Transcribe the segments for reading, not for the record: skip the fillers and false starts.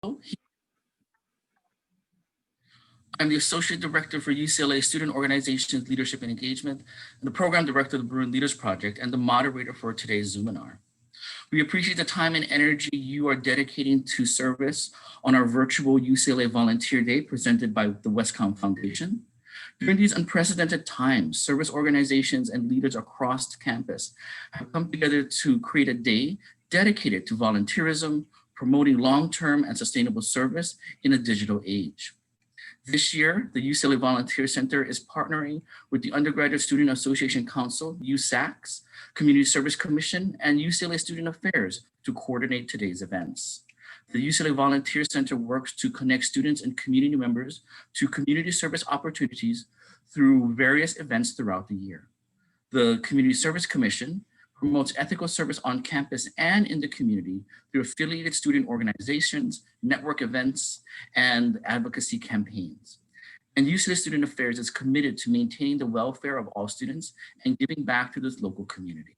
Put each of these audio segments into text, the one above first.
I'm the Associate Director for UCLA Student Organizations Leadership and Engagement, and the Program Director of the Bruin Leaders Project, and the moderator for today's Zoominar. We appreciate the time and energy you are dedicating to service on our virtual UCLA Volunteer Day presented by the Westcom Foundation. During these unprecedented times, service organizations and leaders across campus have come together to create a day dedicated to volunteerism, promoting long-term and sustainable service in a digital age. This year, the UCLA Volunteer Center is partnering with the Undergraduate Student Association Council, USACS, Community Service Commission, and UCLA Student Affairs to coordinate today's events. The UCLA Volunteer Center works to connect students and community members to community service opportunities through various events throughout the year. The Community Service Commission promotes ethical service on campus and in the community through affiliated student organizations, network events, and advocacy campaigns. And UCLA Student Affairs is committed to maintaining the welfare of all students and giving back to this local community.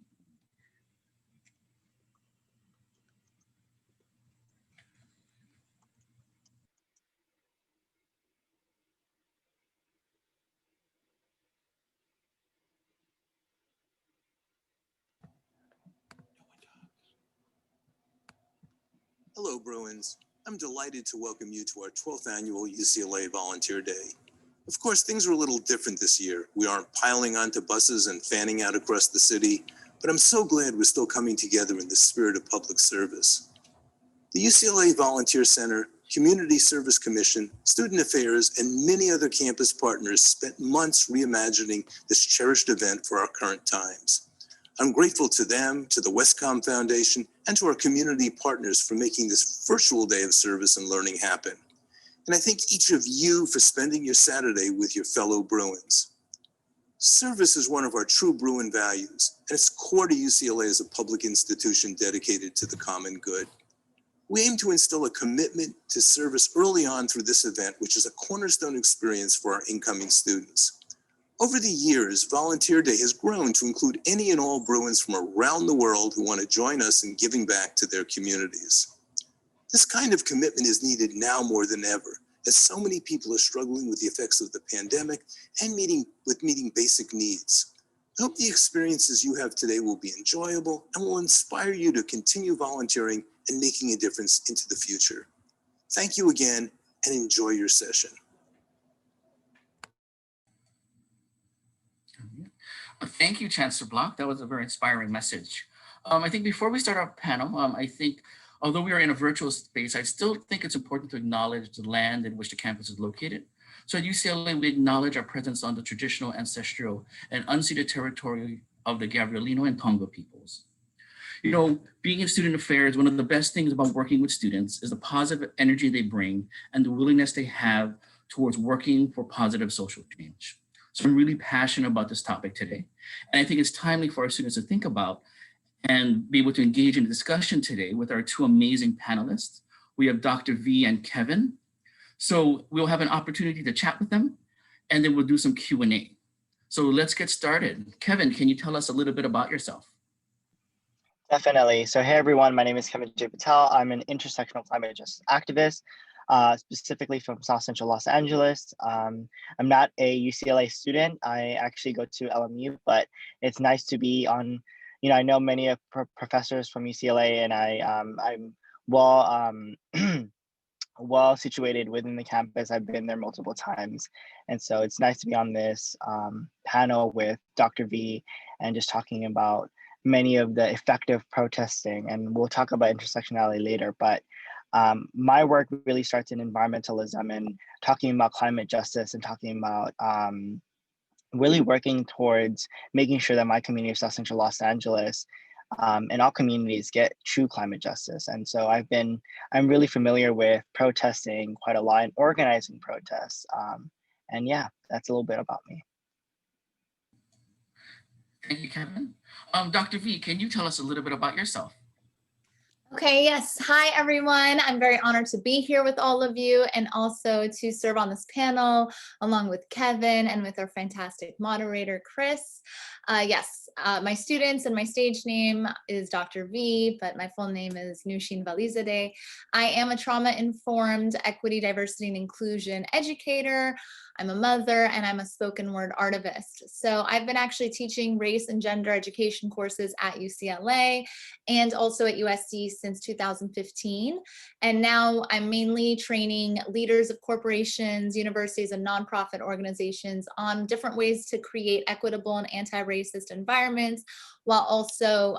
Hello, Bruins. I'm delighted to welcome you to our 12th annual UCLA Volunteer Day. Of course, things are a little different this year. We aren't piling onto buses and fanning out across the city, but I'm so glad we're still coming together in the spirit of public service. The UCLA Volunteer Center, Community Service Commission, Student Affairs, and many other campus partners spent months reimagining this cherished event for our current times. I'm grateful to them, to the Westcom Foundation, and to our community partners for making this virtual day of service and learning happen. And I thank each of you for spending your Saturday with your fellow Bruins. Service is one of our true Bruin values, and it's core to UCLA as a public institution dedicated to the common good. We aim to instill a commitment to service early on through this event, which is a cornerstone experience for our incoming students. Over the years, Volunteer Day has grown to include any and all Bruins from around the world who want to join us in giving back to their communities. This kind of commitment is needed now more than ever, as so many people are struggling with the effects of the pandemic and meeting basic needs. I hope the experiences you have today will be enjoyable and will inspire you to continue volunteering and making a difference into the future. Thank you again and enjoy your session. Thank you, Chancellor Block. That was a very inspiring message. I think before we start our panel, I think although we are in a virtual space, I still think it's important to acknowledge the land in which the campus is located. So at UCLA, we acknowledge our presence on the traditional, ancestral, and unceded territory of the Gabrielino and Tonga peoples. You know, being in student affairs, one of the best things about working with students is the positive energy they bring and the willingness they have towards working for positive social change. So I'm really passionate about this topic today. And I think it's timely for our students to think about and be able to engage in a discussion today with our two amazing panelists. We have Dr. V and Kevin. So we'll have an opportunity to chat with them, and then we'll do some Q&A. So let's get started. Kevin, can you tell us a little bit about yourself? Definitely. So hey everyone, my name is Kevin J. Patel. I'm an intersectional climate justice activist, specifically from South Central Los Angeles. I'm not a UCLA student. I actually go to LMU, but it's nice to be on, I know many of professors from UCLA, and I'm well situated within the campus. I've been there multiple times. And so it's nice to be on this panel with Dr. V and just talking about many of the effective protesting, and we'll talk about intersectionality later, but my work really starts in environmentalism and talking about climate justice and talking about really working towards making sure that my community of South Central Los Angeles and all communities get true climate justice. And so I'm really familiar with protesting quite a lot and organizing protests. And yeah, that's a little bit about me. Thank you, Kevin. Dr. V, can you tell us a little bit about yourself? Okay, yes. Hi, everyone. I'm very honored to be here with all of you and also to serve on this panel along with Kevin and with our fantastic moderator, Kris. My students and my stage name is Dr. V, but my full name is Nooshin Valizadeh. I am a trauma-informed equity, diversity, and inclusion educator. I'm a mother and I'm a spoken word artivist. So I've been actually teaching race and gender education courses at UCLA and also at USC since 2015. And now I'm mainly training leaders of corporations, universities, and nonprofit organizations on different ways to create equitable and anti-racist environments while also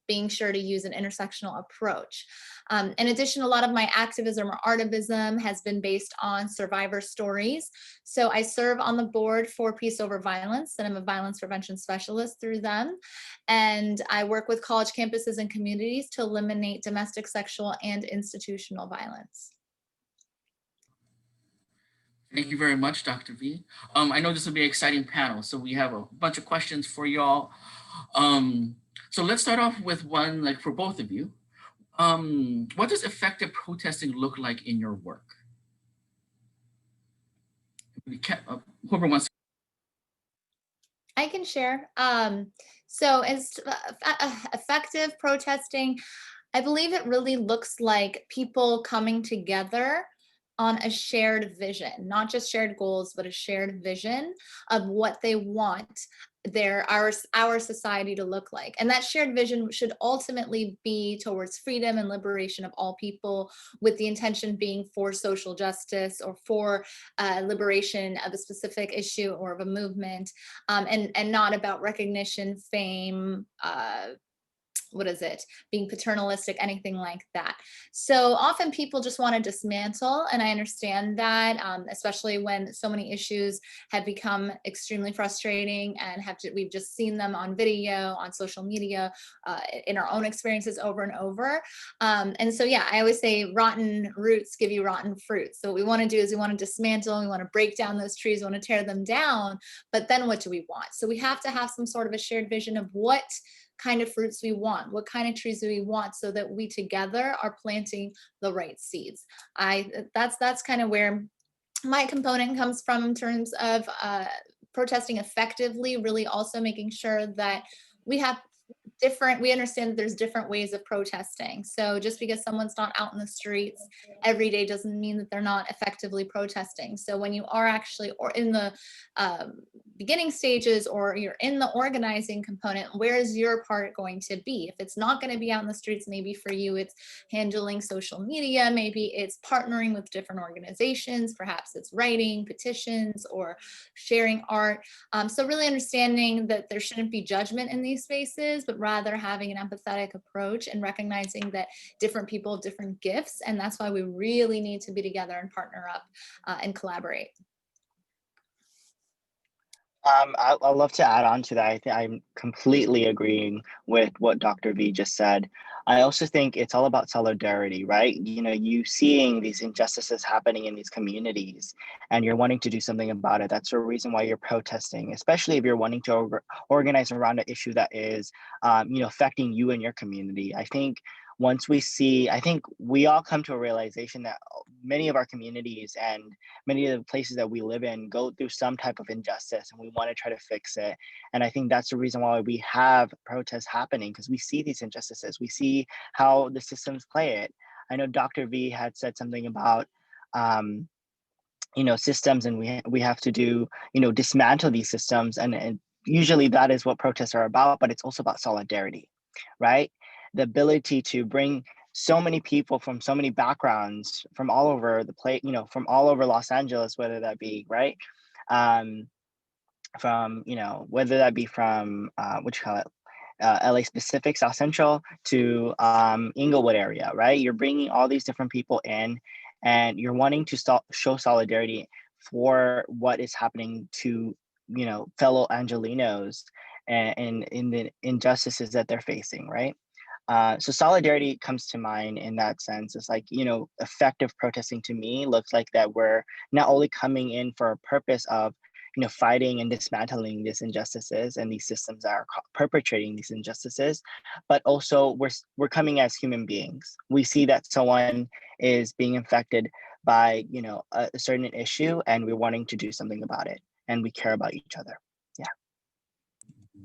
being sure to use an intersectional approach. In addition, a lot of my activism or artivism has been based on survivor stories. So I serve on the board for Peace Over Violence, and I'm a violence prevention specialist through them. And I work with college campuses and communities to eliminate domestic, sexual, and institutional violence. Thank you very much, Dr. V. I know this will be an exciting panel, so we have a bunch of questions for y'all. So let's start off with one like for both of you. What does effective protesting look like in your work? Whoever wants to. I can share. So as effective protesting, I believe it really looks like people coming together on a shared vision, not just shared goals, but a shared vision of what they want our society to look like. And that shared vision should ultimately be towards freedom and liberation of all people, with the intention being for social justice or for liberation of a specific issue or of a movement, and not about recognition, fame, being paternalistic, anything like that. So often people just want to dismantle, and I understand that, especially when so many issues have become extremely frustrating and we've just seen them on video, on social media, in our own experiences over and over. And so, yeah, I always say rotten roots give you rotten fruits. So what we want to do is we want to dismantle, we want to break down those trees, we want to tear them down, but then what do we want? So we have to have some sort of a shared vision of what kind of fruits we want, what kind of trees do we want, so that we together are planting the right seeds. That's kind of where my component comes from in terms of protesting effectively, really also making sure that we understand that there's different ways of protesting. So just because someone's not out in the streets every day doesn't mean that they're not effectively protesting. So when you are actually or in the beginning stages, or you're in the organizing component, where is your part going to be? If it's not going to be out in the streets, maybe for you it's handling social media, maybe it's partnering with different organizations, perhaps it's writing petitions or sharing art. So really understanding that there shouldn't be judgment in these spaces, but rather having an empathetic approach and recognizing that different people have different gifts, and that's why we really need to be together and partner up and collaborate. I'd love to add on to that. I'm completely agreeing with what Dr. V just said. I also think it's all about solidarity, right? You know, you seeing these injustices happening in these communities and you're wanting to do something about it. That's the reason why you're protesting, especially if you're wanting to organize around an issue that is, affecting you and your community. I think I think we all come to a realization that many of our communities and many of the places that we live in go through some type of injustice, and we want to try to fix it. And I think that's the reason why we have protests happening, because we see these injustices. We see how the systems play it. I know Dr. V had said something about systems, and we have to do, dismantle these systems, and usually that is what protests are about, but it's also about solidarity, right? The ability to bring so many people from so many backgrounds from all over the place, from all over Los Angeles, whether that be right, from whether that be from LA specific, South Central, to Inglewood area, right? You're bringing all these different people in, and you're wanting to show solidarity for what is happening to fellow Angelenos and in the injustices that they're facing, right? So solidarity comes to mind in that sense. It's like, effective protesting to me looks like that we're not only coming in for a purpose of fighting and dismantling these injustices and these systems that are perpetrating these injustices. But also we're coming as human beings. We see that someone is being infected by a certain issue, and we're wanting to do something about it, and we care about each other. Yeah.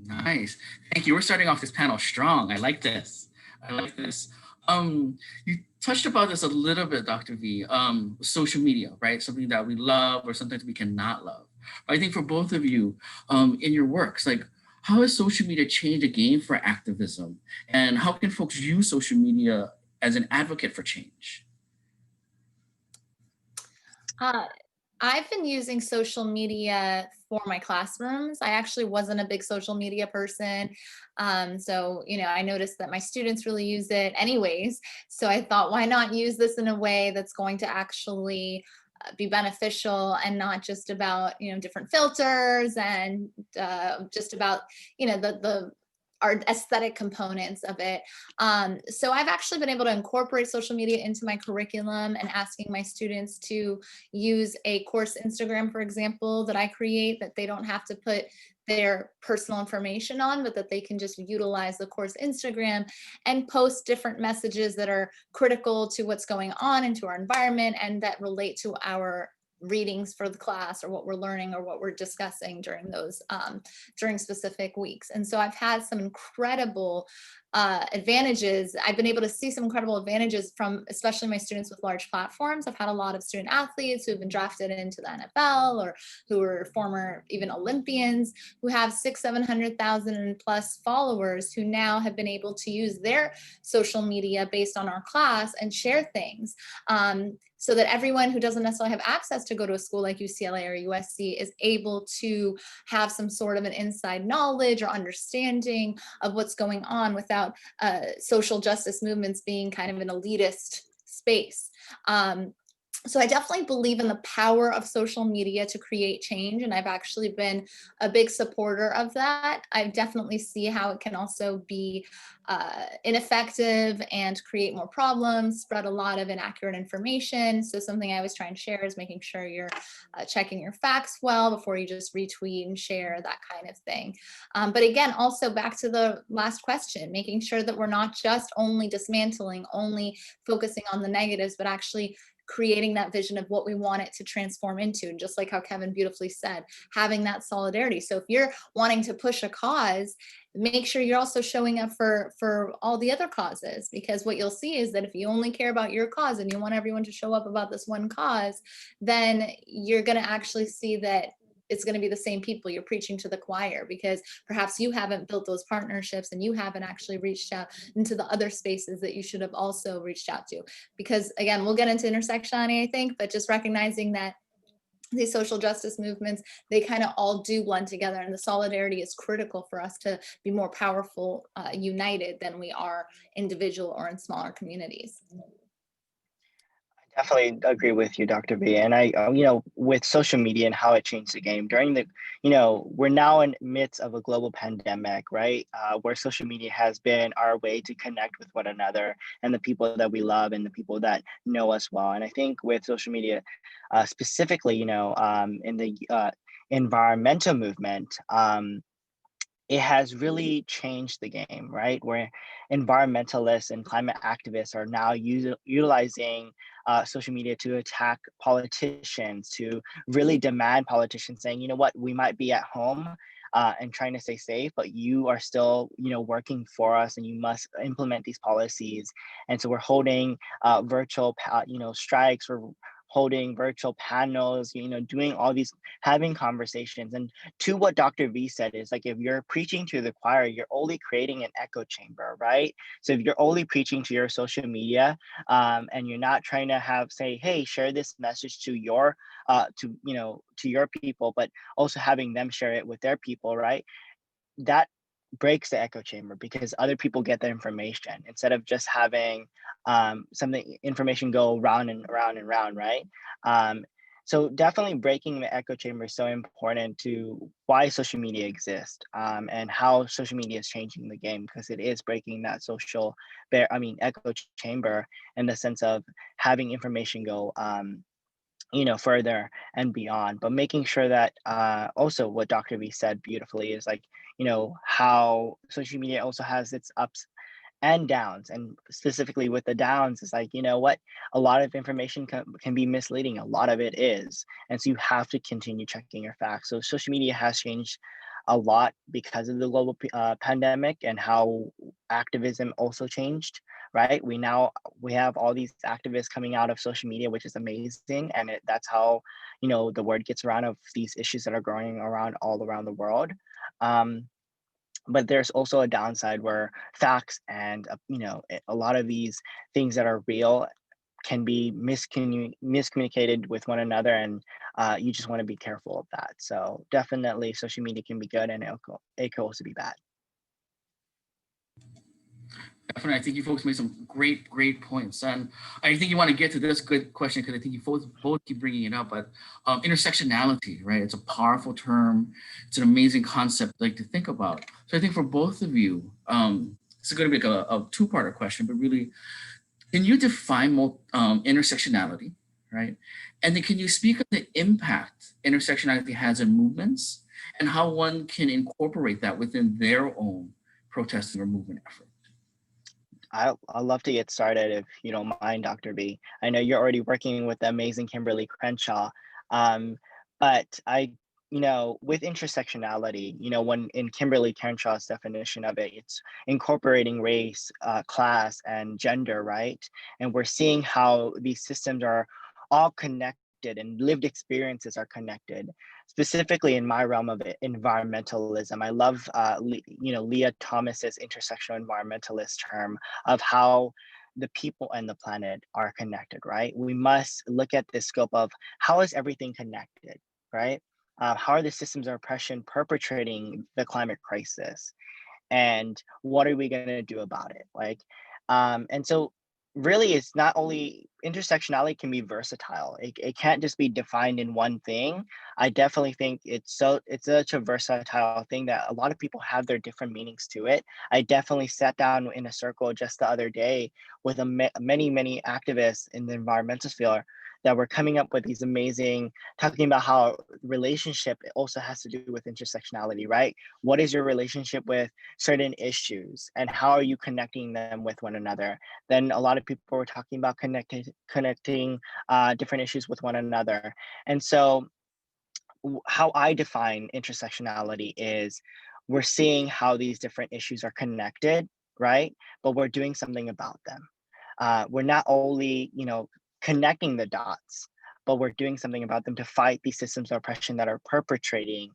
Nice. Thank you. We're starting off this panel strong. I like this. You touched about this a little bit, Dr. V, social media, right? Something that we love or something that we cannot love. I think for both of you, in your works, like, how has social media changed the game for activism? And how can folks use social media as an advocate for change? I've been using social media for my classrooms. I actually wasn't a big social media person. So, I noticed that my students really use it anyways. So I thought, why not use this in a way that's going to actually be beneficial and not just about, different filters and just about, the our aesthetic components of it. So I've actually been able to incorporate social media into my curriculum and asking my students to use a course Instagram, for example, that I create, that they don't have to put their personal information on, but that they can just utilize the course Instagram and post different messages that are critical to what's going on into our environment and that relate to our readings for the class or what we're learning or what we're discussing during those during specific weeks. And so I've had some incredible advantages. I've been able to see some incredible advantages from especially my students with large platforms. I've had a lot of student athletes who've been drafted into the NFL or who are former even Olympians who have 600,000-700,000 plus followers who now have been able to use their social media based on our class and share things. So that everyone who doesn't necessarily have access to go to a school like UCLA or USC is able to have some sort of an inside knowledge or understanding of what's going on without social justice movements being kind of an elitist space. So I definitely believe in the power of social media to create change, and I've actually been a big supporter of that. I definitely see how it can also be ineffective and create more problems, spread a lot of inaccurate information. So something I always try and share is making sure you're checking your facts well before you just retweet and share, that kind of thing. But again, also back to the last question, making sure that we're not just only dismantling, only focusing on the negatives, but actually creating that vision of what we want it to transform into. And just like how Kevin beautifully said, having that solidarity. So if you're wanting to push a cause, make sure you're also showing up for all the other causes, because what you'll see is that if you only care about your cause and you want everyone to show up about this one cause, then you're going to actually see that it's going to be the same people you're preaching to the choir, because perhaps you haven't built those partnerships and you haven't actually reached out into the other spaces that you should have also reached out to. Because again, we'll get into intersectionality, I think, but just recognizing that these social justice movements, they kind of all do blend together, and the solidarity is critical for us to be more powerful, united than we are individual or in smaller communities. Definitely agree with you, Dr. V. And I, with social media and how it changed the game during the, we're now in midst of a global pandemic, right? Where social media has been our way to connect with one another and the people that we love and the people that know us well. And I think with social media, specifically, in the environmental movement, it has really changed the game, right? Where environmentalists and climate activists are now utilizing social media to attack politicians, to really demand politicians saying, you know what, we might be at home and trying to stay safe, but you are still, working for us and you must implement these policies. And so we're holding virtual, strikes, we're holding virtual panels, doing all these, having conversations. And to what Dr. V said is like, if you're preaching to the choir, you're only creating an echo chamber, right? So if you're only preaching to your social media and you're not trying to say, hey, share this message to your, to your people, but also having them share it with their people, right? That breaks the echo chamber, because other people get the information instead of just having information go round and round and round, right? So definitely breaking the echo chamber is so important to why social media exists and how social media is changing the game, because it is breaking that echo chamber in the sense of having information go further and beyond, but making sure that also what Dr. V said beautifully is like, how social media also has its ups and downs, and specifically with the downs is like, what, a lot of information can be misleading, a lot of it is, and so you have to continue checking your facts. So social media has changed a lot because of the global pandemic, and how activism also changed, right? We have all these activists coming out of social media, which is amazing, and that's how the word gets around of these issues that are growing around all around the world. um, but there's also a downside where facts and a lot of these things that are real can be miscommunicated with one another, and you just want to be careful of that. So definitely social media can be good, and it can also be bad. Definitely, I think you folks made some great points, and I think you want to get to this good question because I think you both keep bringing it up. But intersectionality, right? It's a powerful term. It's an amazing concept, like to think about. So I think for both of you, it's going to be like a two-parter question, but really, can you define intersectionality, right? And then can you speak of the impact intersectionality has in movements and how one can incorporate that within their own protesting or movement effort? I'd love to get started if you don't mind, Dr. B. I know you're already working with the amazing Kimberly Crenshaw, um, but with intersectionality, when in Kimberly Crenshaw's definition of it, it's incorporating race, class, and gender, right? And we're seeing how these systems are all connected, and lived experiences are connected. Specifically in my realm of it, environmentalism, I love Leah Thomas's intersectional environmentalist term of how the people and the planet are connected, right? We must look at the scope of how is everything connected, right? How are the systems of oppression perpetrating the climate crisis? And what are we going to do about it? And so really it's not only intersectionality can be versatile. It can't just be defined in one thing. I definitely think it's such a versatile thing that a lot of people have their different meanings to it. I definitely sat down in a circle just the other day with many activists in the environmental sphere that were coming up with these amazing, talking about how relationship also has to do with intersectionality, right? What is your relationship with certain issues, and how are you connecting them with one another? Then a lot of people were talking about connecting different issues with one another. And so how I define intersectionality is we're seeing how these different issues are connected, right? But we're doing something about them. We're not only, connecting the dots, but we're doing something about them to fight these systems of oppression that are perpetrating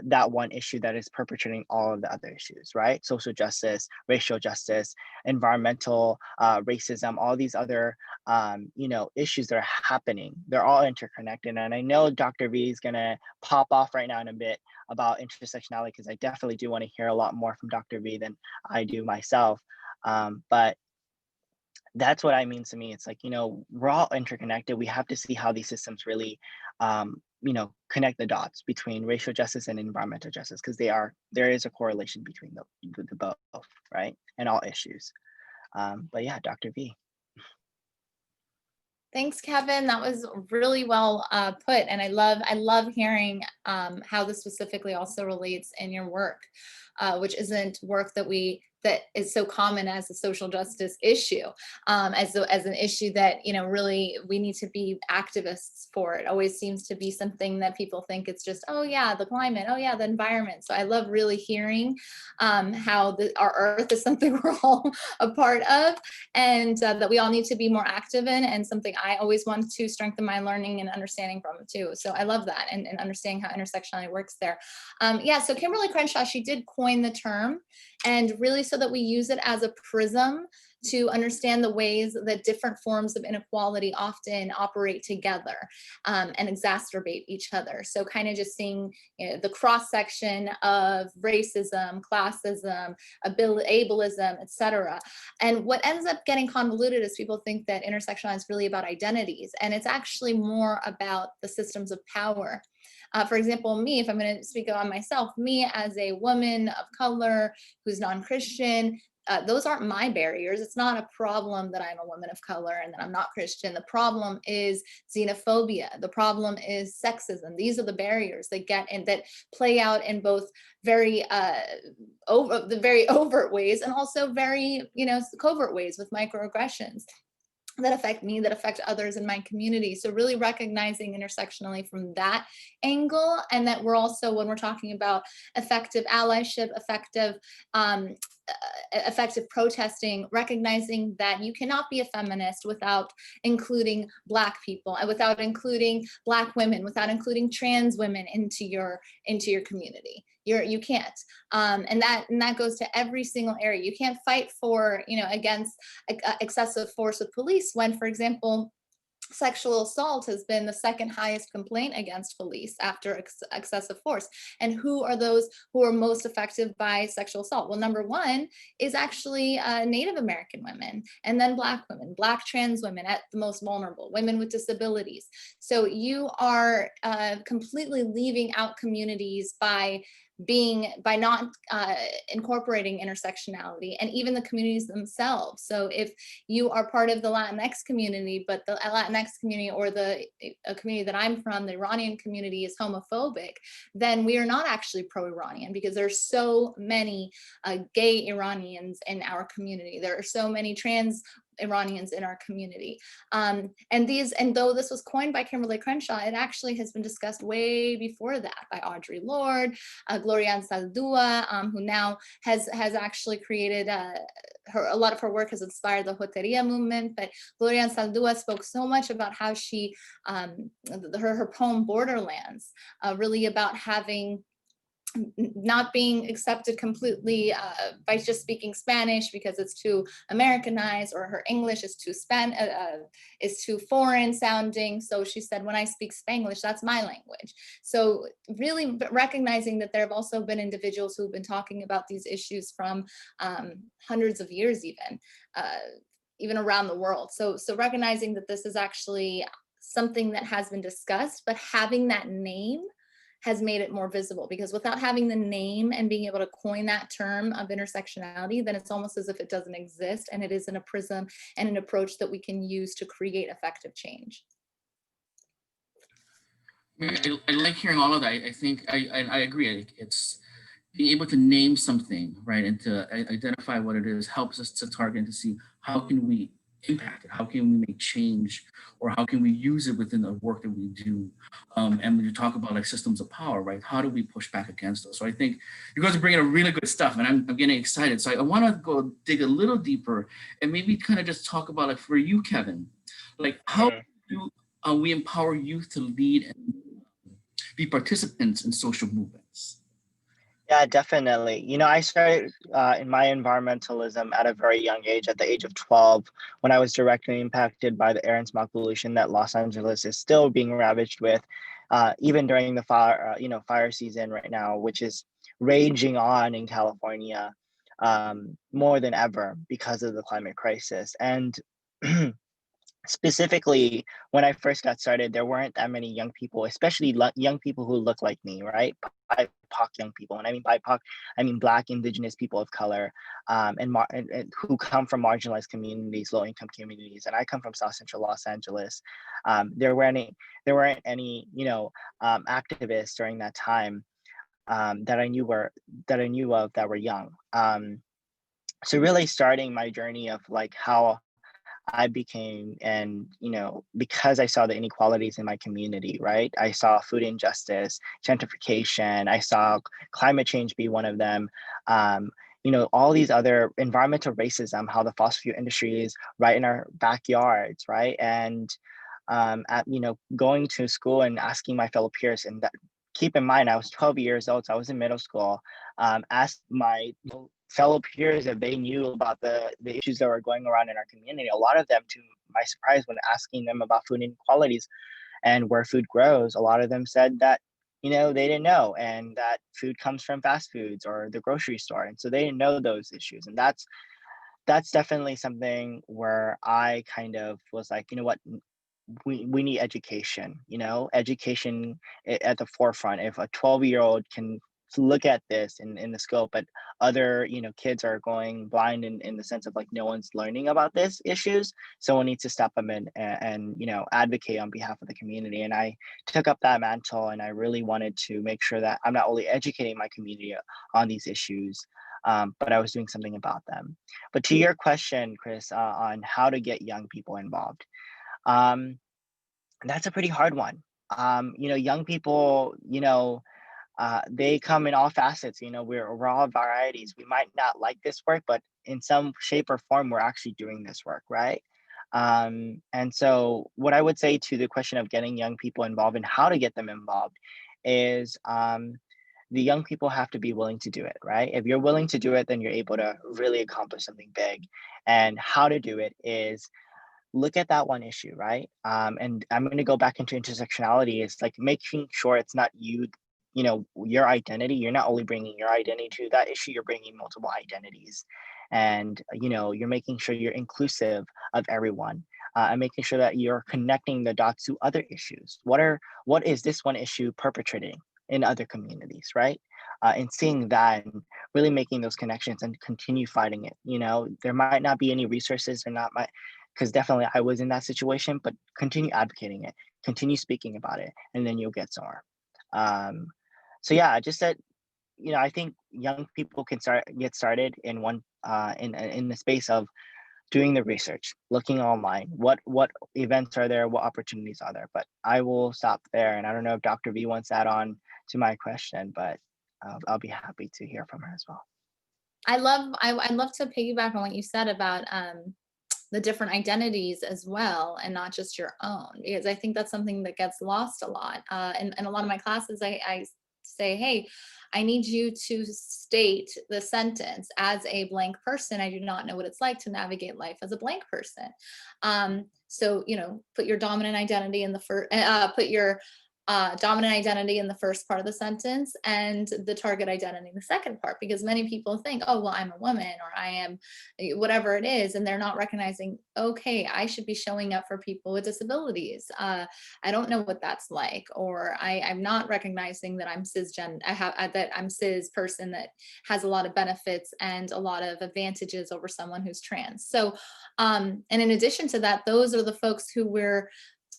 that one issue that is perpetrating all of the other issues, right? Social justice, racial justice, environmental racism, all these other, issues that are happening. They're all interconnected. And I know Dr. V is going to pop off right now in a bit about intersectionality, because I definitely do want to hear a lot more from Dr. V than I do myself. But that's what I mean to me. It's like, we're all interconnected. We have to see how these systems really, connect the dots between racial justice and environmental justice, because there is a correlation between the both, right? And all issues. But yeah, Dr. V. Thanks, Kevin. That was really well put, and I love hearing how this specifically also relates in your work, which isn't work that is so common as a social justice issue, as an issue that really we need to be activists for. It always seems to be something that people think it's just, oh yeah, the climate, oh yeah, the environment. So I love really hearing how our Earth is something we're all a part of, and that we all need to be more active in, and something I always want to strengthen my learning and understanding from it too. So I love that, and understanding how intersectionality works there. So Kimberly Crenshaw, she did coin the term, and really so that we use it as a prism to understand the ways that different forms of inequality often operate together and exacerbate each other. So kind of just seeing the cross section of racism, classism, ableism, etc. And what ends up getting convoluted is people think that intersectionality is really about identities, and it's actually more about the systems of power. For example, me, if I'm going to speak on myself, me as a woman of color who's non-Christian, those aren't my barriers. It's not a problem that I'm a woman of color and that I'm not Christian. The problem is xenophobia. The problem is sexism. These are the barriers that get and that play out in both very very overt ways and also very, covert ways with microaggressions that affect me, that affect others in my community. So really recognizing intersectionally from that angle, and that we're also, when we're talking about effective allyship, effective protesting, recognizing that you cannot be a feminist without including Black people, and without including Black women, without including trans women into your community. You can't, and that goes to every single area. You can't fight for, against excessive force of police when, for example, sexual assault has been the second highest complaint against police after excessive force. And who are those who are most affected by sexual assault? Well, number one is actually Native American women, and then Black women, Black trans women at the most vulnerable, women with disabilities. So you are completely leaving out communities by not incorporating intersectionality, and even the communities themselves. So if you are part of the Latinx community, but the Latinx community or the community that I'm from, the Iranian community, is homophobic, then we are not actually pro-Iranian, because there's so many gay Iranians in our community. There are so many trans Iranians in our community. And though this was coined by Kimberly Crenshaw, it actually has been discussed way before that by Audre Lorde, Gloria Anzaldúa, who now has actually created a lot of her work has inspired the Joteria movement. But Gloria Anzaldúa spoke so much about how she, her poem Borderlands, really about not being accepted completely by just speaking Spanish because it's too Americanized, or her English is too foreign sounding. So she said, when I speak Spanglish, that's my language. So really recognizing that there have also been individuals who've been talking about these issues from hundreds of years, even around the world. So recognizing that this is actually something that has been discussed, but having that name has made it more visible, because without having the name and being able to coin that term of intersectionality, then it's almost as if it doesn't exist, and it isn't a prism and an approach that we can use to create effective change. I like hearing all of that. I think I agree. It's being able to name something, right, and to identify what it is helps us to target and to see how can we impact it, how can we make change, or how can we use it within the work that we do. And when you talk about like systems of power, right, how do we push back against those? So I think you guys are bringing up really good stuff, and I'm getting excited. So I want to go dig a little deeper and maybe kind of just talk about, like, for you, Kevin, like how do we empower youth to lead and be participants in social movements? Yeah, definitely. I started in my environmentalism at a very young age, at the age of 12, when I was directly impacted by the air and smog pollution that Los Angeles is still being ravaged with, even during the fire season right now, which is raging on in California more than ever because of the climate crisis. And specifically, when I first got started, there weren't that many young people, especially young people who look like me, right? BIPOC young people. And I mean BIPOC, I mean Black, Indigenous people of color, and who come from marginalized communities, low-income communities. And I come from South Central Los Angeles. There weren't any activists during that time that I knew of that were young. So really starting my journey of like how I became, and because I saw the inequalities in my community, right? I saw food injustice, gentrification, I saw climate change be one of them. All these other environmental racism, how the fossil fuel industry is right in our backyards, right? And going to school and asking my fellow peers, and that, keep in mind, I was 12 years old, so I was in middle school, asked my fellow peers if they knew about the issues that were going around in our community. A lot of them, to my surprise, when asking them about food inequalities and where food grows, a lot of them said that, they didn't know, and that food comes from fast foods or the grocery store. And so they didn't know those issues. And that's definitely something where I kind of was like, you know what, we need education, education at the forefront. If a 12-year-old can look at this in the scope, but other, kids are going blind in the sense of like no one's learning about this issues. Someone needs to step up and advocate on behalf of the community. And I took up that mantle, and I really wanted to make sure that I'm not only educating my community on these issues, but I was doing something about them. But to your question, Kris, on how to get young people involved, that's a pretty hard one. Young people, they come in all facets. We're all varieties. We might not like this work, but in some shape or form, we're actually doing this work, right? And so what I would say to the question of getting young people involved and how to get them involved is the young people have to be willing to do it, right? If you're willing to do it, then you're able to really accomplish something big. And how to do it is look at that one issue, right? And I'm going to go back into intersectionality. It's like making sure it's not your identity. You're not only bringing your identity to that issue, you're bringing multiple identities. And, you're making sure you're inclusive of everyone, and making sure that you're connecting the dots to other issues. What is this one issue perpetrating in other communities, right? And seeing that and really making those connections and continue fighting it. There might not be any resources or not, because definitely I was in that situation, but continue advocating it, continue speaking about it, and then you'll get somewhere. So yeah, just that, I think young people can get started in in the space of doing the research, looking online, what events are there, what opportunities are there. But I will stop there, and I don't know if Dr. V wants to add on to my question, but I'll be happy to hear from her as well. I'd love to piggyback on what you said about the different identities as well, and not just your own, because I think that's something that gets lost a lot. In a lot of my classes, I say, hey, I need you to state the sentence as a blank person. I do not know what it's like to navigate life as a blank person. So, put your dominant identity in the first, put your dominant identity in the first part of the sentence and the target identity in the second part, because many people think, oh, well, I'm a woman, or I am whatever it is, and they're not recognizing, okay, I should be showing up for people with disabilities. I don't know what that's like, or I'm not recognizing that I'm that I'm cis person that has a lot of benefits and a lot of advantages over someone who's trans. So, and in addition to that, those are the folks who we're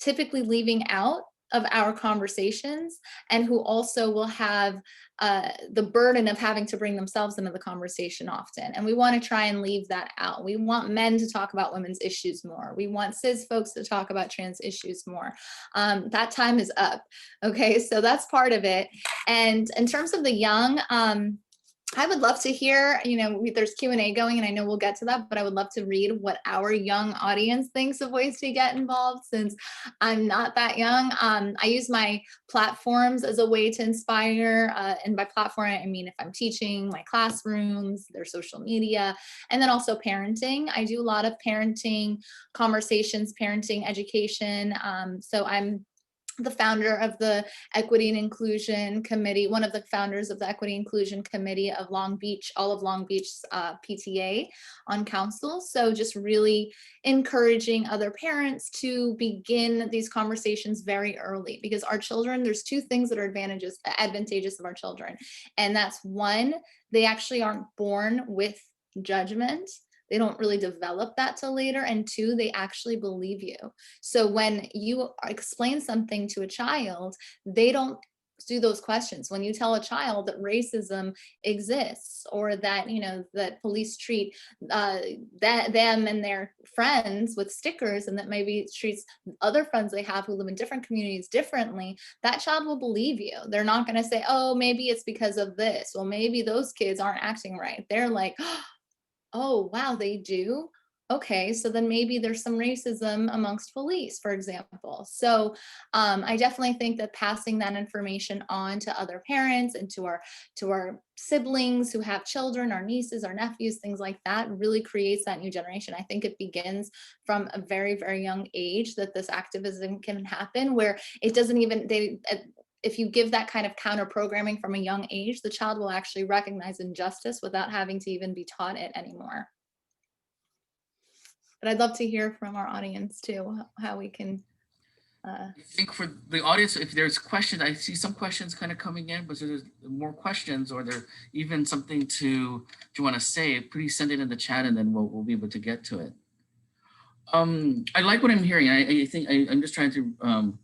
typically leaving out of our conversations, and who also will have the burden of having to bring themselves into the conversation often. And we want to try and leave that out. We want men to talk about women's issues more. We want cis folks to talk about trans issues more. That time is up. Okay, so that's part of it. And in terms of the young, I would love to hear, there's Q&A going, and I know we'll get to that, but I would love to read what our young audience thinks of ways to get involved, since I'm not that young. I use my platforms as a way to inspire, and by platform, I mean if I'm teaching, my classrooms, their social media, and then also parenting. I do a lot of parenting conversations, parenting education. So I'm the founder of the Equity and Inclusion Committee, one of the founders of the Equity and Inclusion Committee of Long Beach, all of Long Beach's PTA on council. So just really encouraging other parents to begin these conversations very early, because our children, there's two things that are advantageous of our children. And that's one, they actually aren't born with judgment. They don't really develop that till later. And two, they actually believe you. So when you explain something to a child, they don't do those questions. When you tell a child that racism exists, or that, that police treat them and their friends with stickers, and that maybe treats other friends they have who live in different communities differently, that child will believe you. They're not going to say, oh, maybe it's because of this. Well, maybe those kids aren't acting right. They're like, oh, wow, they do? Okay, so then maybe there's some racism amongst police, for example. So I definitely think that passing that information on to other parents and to our siblings who have children, our nieces, our nephews, things like that, really creates that new generation. I think it begins from a very, very young age that this activism can happen, where it doesn't even, if you give that kind of counter programming from a young age, the child will actually recognize injustice without having to even be taught it anymore. But I'd love to hear from our audience too, how we can. I think for the audience, if there's questions, I see some questions kind of coming in, but if there's more questions or there even something you want to say, please send it in the chat and then we'll be able to get to it. I like what I'm hearing. I think I'm just trying to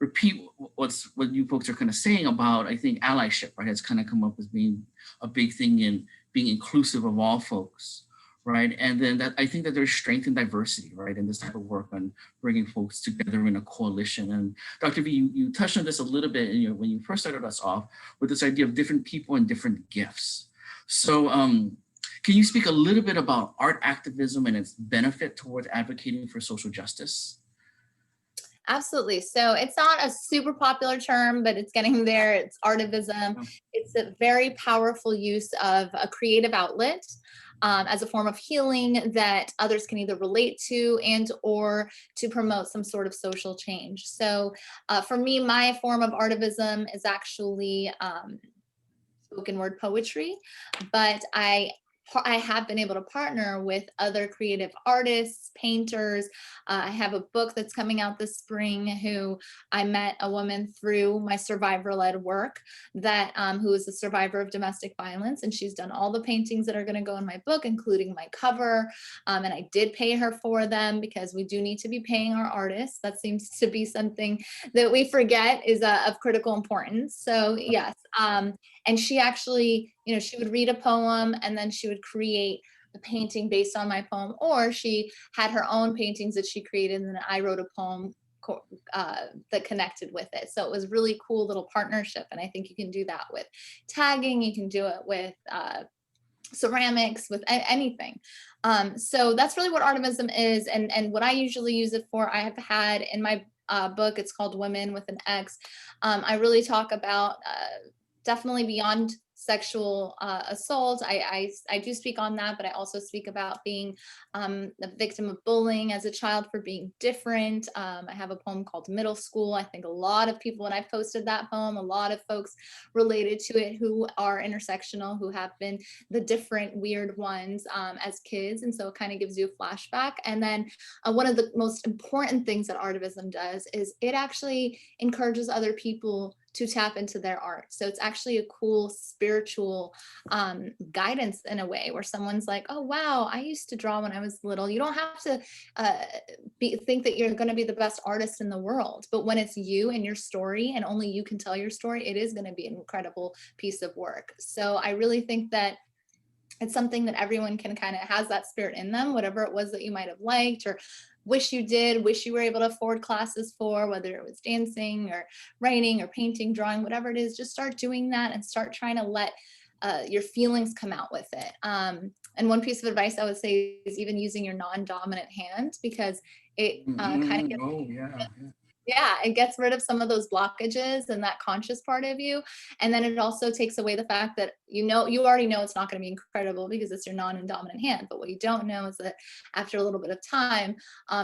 repeat what you folks are kind of saying about, I think, allyship, right? It's kind of come up as being a big thing in being inclusive of all folks, right? And then that I think that there's strength in diversity, right? In this type of work on bringing folks together in a coalition. And Dr. V, you touched on this a little bit when you first started us off with this idea of different people and different gifts. So can you speak a little bit about art activism and its benefit towards advocating for social justice? Absolutely. So it's not a super popular term, but it's getting there. It's artivism. It's a very powerful use of a creative outlet as a form of healing that others can either relate to and or to promote some sort of social change. So for me, my form of artivism is actually spoken word poetry, but I have been able to partner with other creative artists, painters. I have a book that's coming out this spring who I met a woman through my survivor-led work that who is a survivor of domestic violence. And she's done all the paintings that are going to go in my book, including my cover. And I did pay her for them because we do need to be paying our artists. That seems to be something that we forget is of critical importance. So yes. And she actually, she would read a poem and then she would create a painting based on my poem, or she had her own paintings that she created and then I wrote a poem that connected with it. So it was really cool little partnership. And I think you can do that with tagging, you can do it with ceramics, with anything. So that's really what artivism is. And what I usually use it for, I have had in my book, it's called Women with an X. I really talk about definitely beyond sexual assault. I do speak on that, but I also speak about being the victim of bullying as a child for being different. I have a poem called Middle School. I think a lot of people, when I posted that poem, a lot of folks related to it who are intersectional, who have been the different weird ones as kids. And so it kind of gives you a flashback. And then one of the most important things that artivism does is it actually encourages other people to tap into their art. So it's actually a cool spiritual guidance in a way where someone's like, oh, wow, I used to draw when I was little. You don't have to think that you're going to be the best artist in the world. But when it's you and your story and only you can tell your story, it is going to be an incredible piece of work. So I really think that it's something that everyone can kind of has that spirit in them, whatever it was that you might have liked or wish you did, wish you were able to afford classes for, whether it was dancing or writing or painting, drawing, whatever it is, just start doing that and start trying to let your feelings come out with it. And one piece of advice I would say is even using your non-dominant hand, because it kind of gets, it gets rid of some of those blockages and that conscious part of you. And then it also takes away the fact that you already know it's not going to be incredible because it's your non-dominant hand. But what you don't know is that after a little bit of time,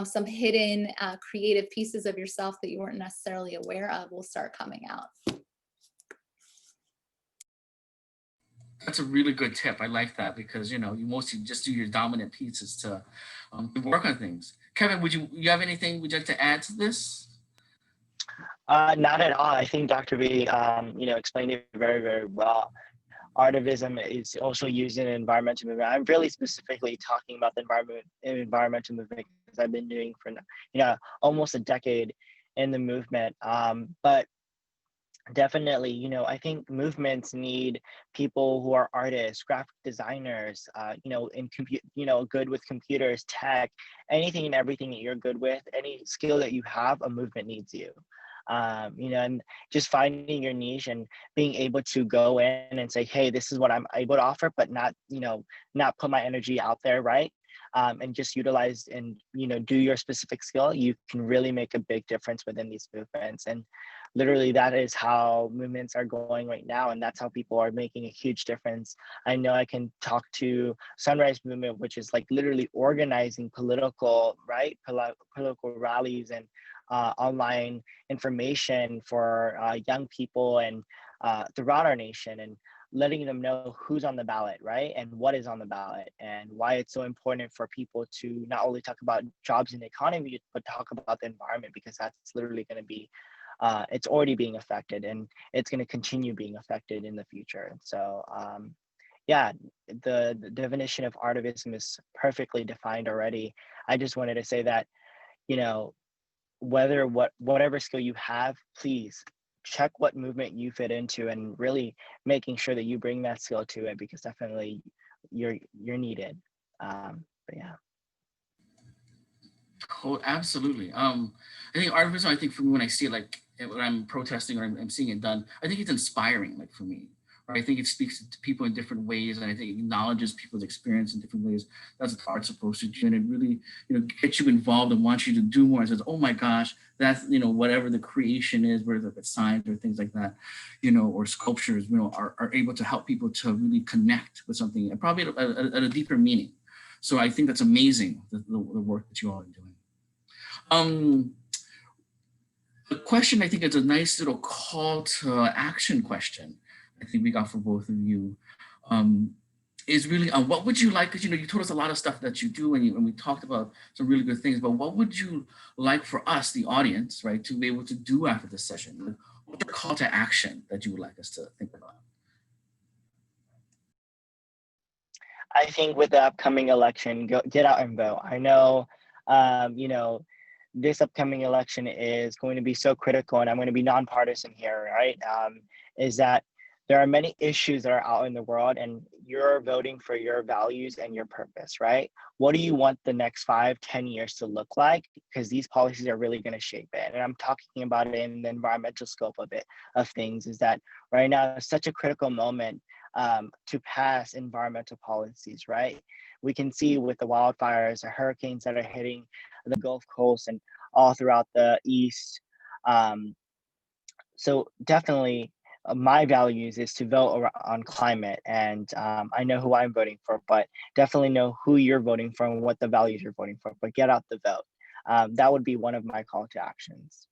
some hidden creative pieces of yourself that you weren't necessarily aware of will start coming out. That's a really good tip. I like that because, you mostly just do your dominant pieces to work on things. Kevin, you have anything would you like to add to this? Not at all. I think Dr. V, explained it very, very well. Artivism is also used in environmental movement. I'm really specifically talking about the environmental movement because I've been doing for almost a decade in the movement. But definitely, I think movements need people who are artists, graphic designers, good with computers, tech, anything and everything that you're good with, any skill that you have, a movement needs you. And just finding your niche and being able to go in and say, hey, this is what I'm able to offer, but not put my energy out there, right? And just utilize and, do your specific skill, you can really make a big difference within these movements. And literally that is how movements are going right now. And that's how people are making a huge difference. I know I can talk to Sunrise Movement, which is like literally organizing political rallies and online information for young people and throughout our nation. And letting them know who's on the ballot, right? And what is on the ballot, and why it's so important for people to not only talk about jobs and the economy, but talk about the environment, because that's literally going to be, it's already being affected, and it's going to continue being affected in the future. And so, yeah, the definition of artivism is perfectly defined already. I just wanted to say that, you know, whatever skill you have, please check what movement you fit into, and really making sure that you bring that skill to it, because definitely you're needed. But yeah. Oh, absolutely. I think artivism, I think for me, when I see it, like when I'm protesting or I'm seeing it done, I think it's inspiring, like for me. Right? I think it speaks to people in different ways, and I think it acknowledges people's experience in different ways. That's what art's supposed to do, and it really, gets you involved and wants you to do more. And says, "Oh my gosh, that's whatever the creation is, whether it's science or things like that, or sculptures, are able to help people to really connect with something, and probably at a deeper meaning." So I think that's amazing, the work that you all are doing. The question, I think, is a nice little call to action question. I think we got for both of you, is really what would you like? Because you told us a lot of stuff that you do, and we talked about some really good things. But what would you like for us, the audience, right, to be able to do after this session? Like, what's your call to action that you would like us to think about? I think with the upcoming election, get out and vote. I know, this upcoming election is going to be so critical, and I'm going to be nonpartisan here, right? Is that there are many issues that are out in the world, and you're voting for your values and your purpose, right? What do you want the next 5-10 years to look like? Because these policies are really going to shape it. And I'm talking about it in the environmental scope of things, is that right now is such a critical moment to pass environmental policies, right? We can see with the wildfires, the hurricanes that are hitting the Gulf Coast and all throughout the East. So definitely my values is to vote on climate, and I know who I'm voting for, but definitely know who you're voting for and what the values you're voting for, but get out the vote. That would be one of my call to actions.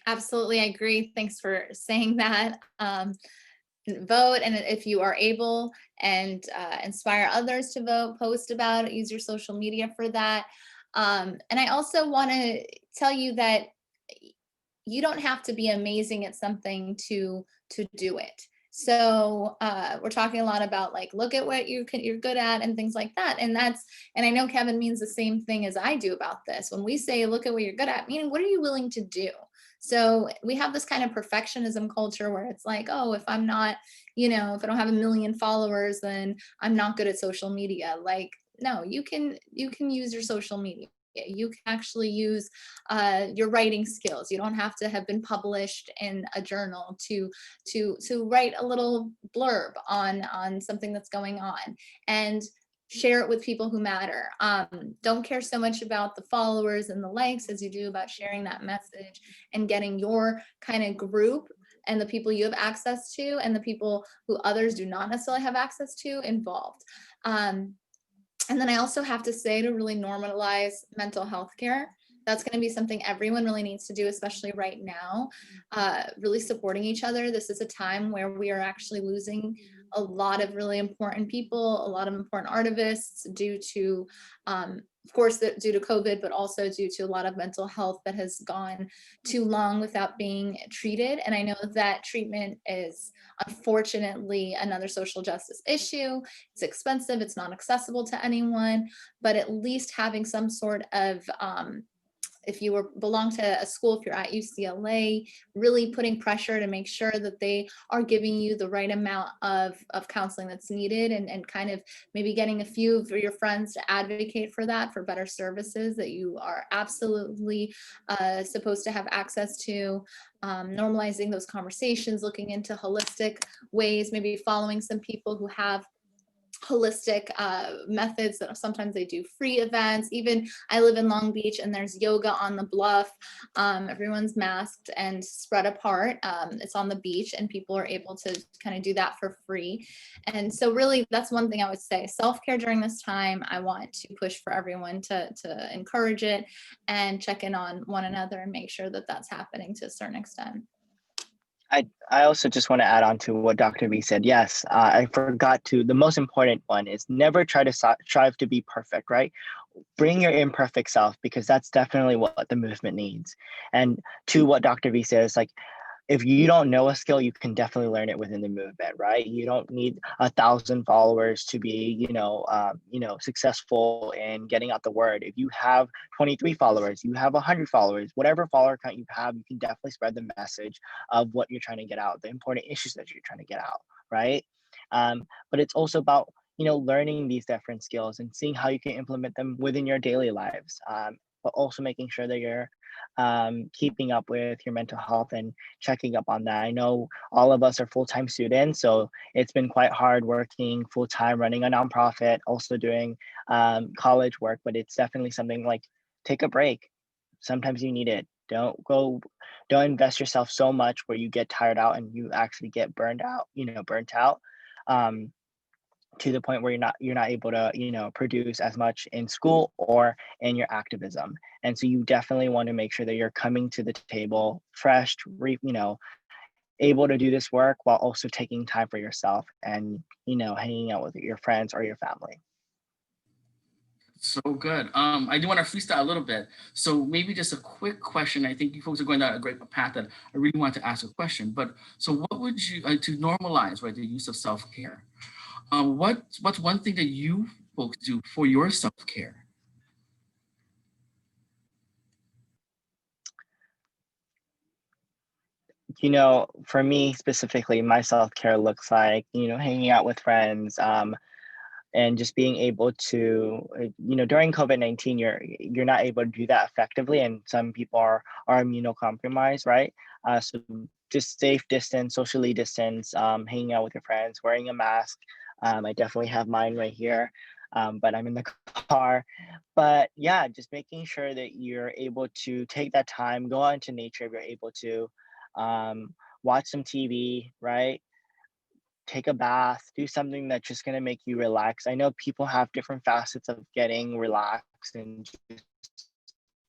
Absolutely, I agree. Thanks for saying that. Vote, and if you are able, and inspire others to vote, post about it, use your social media for that. And I also want to tell you that you don't have to be amazing at something to do it. So we're talking a lot about, like, look at what you're good at and things like that. And I know Kevin means the same thing as I do about this. When we say, look at what you're good at, meaning, what are you willing to do? So we have this kind of perfectionism culture where it's like, oh, if I'm not, if I don't have 1 million followers, then I'm not good at social media. Like, no, you can use your social media. You can actually use your writing skills. You don't have to have been published in a journal to write a little blurb on something that's going on, and share it with people who matter. Don't care so much about the followers and the likes as you do about sharing that message and getting your kind of group and the people you have access to and the people who others do not necessarily have access to involved. And then I also have to say, to really normalize mental health care. That's going to be something everyone really needs to do, especially right now, really supporting each other. This is a time where we are actually losing a lot of really important people, a lot of important artists due to, of course, due to COVID, but also due to a lot of mental health that has gone too long without being treated. And I know that treatment is unfortunately another social justice issue. It's expensive, it's not accessible to anyone, but at least having some sort of, if you belong to a school, if you're at UCLA, really putting pressure to make sure that they are giving you the right amount of counseling that's needed, and kind of maybe getting a few of your friends to advocate for that, for better services that you are absolutely supposed to have access to. Normalizing those conversations, looking into holistic ways, maybe following some people who have holistic methods that sometimes they do free events. Even I live in Long Beach and there's yoga on the bluff. Everyone's masked and spread apart. It's on the beach and people are able to kind of do that for free. And so really that's one thing I would say, self-care during this time. I want to push for everyone to encourage it and check in on one another and make sure that that's happening to a certain extent. I also just want to add on to what Dr. V said. Yes, I forgot to, the most important one is never try to strive to be perfect, right? Bring your imperfect self, because that's definitely what the movement needs. And to what Dr. V says, like, if you don't know a skill, you can definitely learn it within the movement, right? You don't need 1,000 followers to be, successful in getting out the word. If you have 23 followers, you have 100 followers, whatever follower count you have, you can definitely spread the message of what you're trying to get out, the important issues that you're trying to get out, right? But it's also about learning these different skills and seeing how you can implement them within your daily lives. But also making sure that you're keeping up with your mental health and checking up on that. I know all of us are full-time students, so it's been quite hard working full-time, running a nonprofit, also doing college work, but it's definitely something like take a break. Sometimes you need it. Don't invest yourself so much where you get tired out and you actually get burnt out. Um, to the point where you're not able to produce as much in school or in your activism. And so you definitely want to make sure that you're coming to the table fresh, able to do this work while also taking time for yourself and hanging out with your friends or your family. So good. I do want to freestyle a little bit. So maybe just a quick question. I think you folks are going down a great path that I really want to ask a question. But so what would you to normalize, right, the use of self-care? What's one thing that you folks do for your self-care? For me specifically, my self-care looks like hanging out with friends, and just being able to during COVID-19, you're not able to do that effectively, and some people are immunocompromised, right? So just safe distance, socially distance, hanging out with your friends, wearing a mask. I definitely have mine right here, but I'm in the car. But yeah, just making sure that you're able to take that time, go out into nature if you're able to, watch some TV, right? Take a bath, do something that's just going to make you relax. I know people have different facets of getting relaxed and just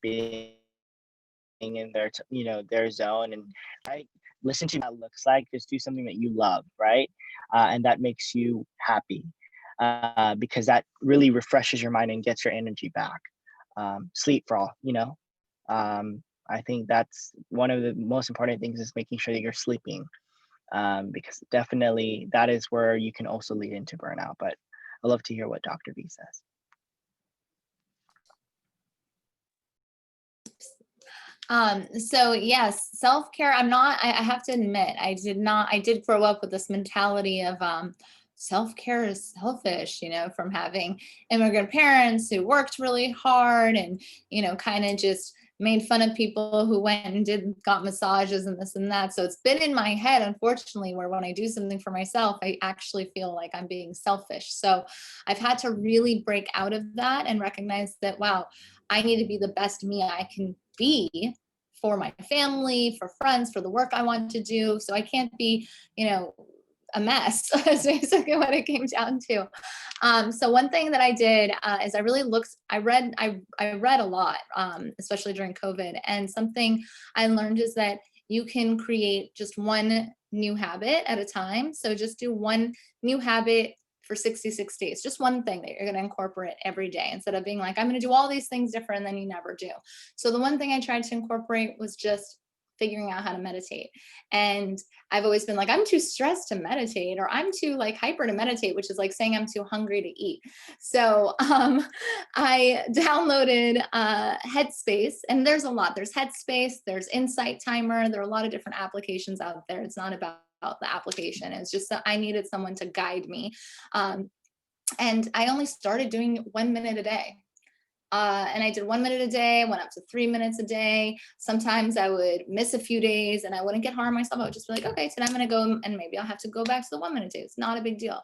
being in their zone, and right, listen to what that looks like. Just do something that you love, right? And that makes you happy, because that really refreshes your mind and gets your energy back. Sleep for all, I think that's one of the most important things, is making sure that you're sleeping, because definitely that is where you can also lead into burnout. But I love to hear what Dr. V says. So yes, self-care, I have to admit, I did grow up with this mentality of self-care is selfish, from having immigrant parents who worked really hard and, kind of just made fun of people who went and got massages and this and that. So it's been in my head, unfortunately, where when I do something for myself, I actually feel like I'm being selfish. So I've had to really break out of that and recognize that, wow, I need to be the best me I can be for my family, for friends, for the work I want to do. So I can't be, a mess. That's basically what it came down to. So one thing that I did is I read a lot, especially during COVID. And something I learned is that you can create just one new habit at a time. So just do one new habit for 66 days, just one thing that you're going to incorporate every day, instead of being like, I'm going to do all these things different, and then you never do. So the one thing I tried to incorporate was just figuring out how to meditate. And I've always been like, I'm too stressed to meditate, or I'm too like hyper to meditate, which is like saying I'm too hungry to eat. So I downloaded Headspace, and there's a lot. There's Headspace, there's Insight Timer. There are a lot of different applications out there. It's not about the application. It's just that I needed someone to guide me. And I only started doing 1 minute a day. And I did 1 minute a day, went up to 3 minutes a day. Sometimes I would miss a few days and I wouldn't get hard on myself. I would just be like, okay, today I'm going to go, and maybe I'll have to go back to the 1 minute day. It's not a big deal.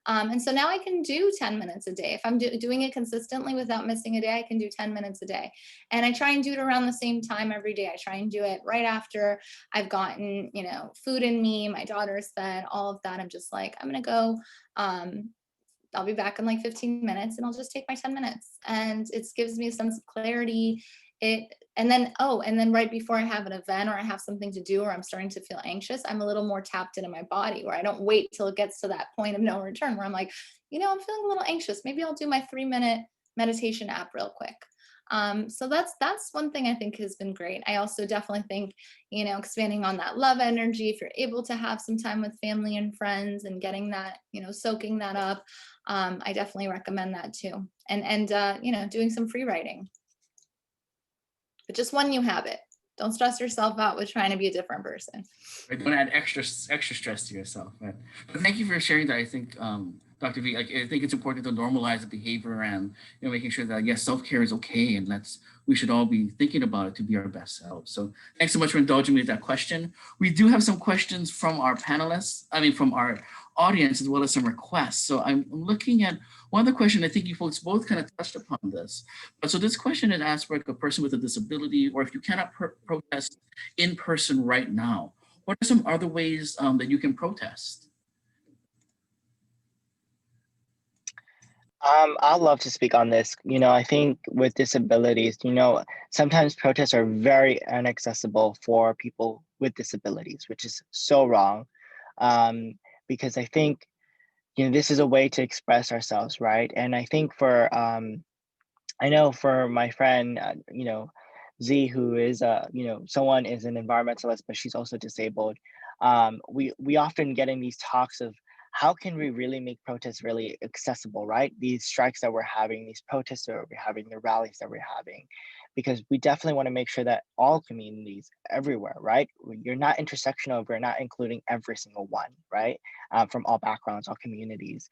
And so now I can do 10 minutes a day. If I'm doing it consistently without missing a day, I can do 10 minutes a day. And I try and do it around the same time every day. I try and do it right after I've gotten, food in me, my daughter's fed, all of that. I'm just like, I'm going to go, I'll be back in like 15 minutes, and I'll just take my 10 minutes. And it gives me a sense of clarity. and then right before I have an event or I have something to do or I'm starting to feel anxious, I'm a little more tapped into my body, where I don't wait till it gets to that point of no return where I'm like, I'm feeling a little anxious. Maybe I'll do my 3-minute meditation app real quick. So that's one thing I think has been great. I also definitely think, expanding on that love energy, if you're able to have some time with family and friends and getting that, soaking that up, I definitely recommend that too. And doing some free writing. But just one new habit. Don't stress yourself out with trying to be a different person. Right, don't add extra stress to yourself. Right? But thank you for sharing that. I think, Dr. V, I think it's important to normalize the behavior and making sure that yes, self-care is okay, and we should all be thinking about it to be our best selves. So thanks so much for indulging me with that question. We do have some questions from our panelists, from our audience, as well as some requests. So I'm looking at one of the questions. I think you folks both kind of touched upon this. But so this question is asked for a person with a disability, or if you cannot protest in person right now, what are some other ways that you can protest? I'd love to speak on this. I think with disabilities, sometimes protests are very inaccessible for people with disabilities, which is so wrong. Because I think, this is a way to express ourselves, right? And I think I know for my friend, Z, who is, someone is an environmentalist, but she's also disabled. We often get in these talks of how can we really make protests really accessible, right? These strikes that we're having, these protests that we're having, the rallies that we're having, because we definitely want to make sure that all communities everywhere, right? You're not intersectional, we're not including every single one, right? From all backgrounds, all communities,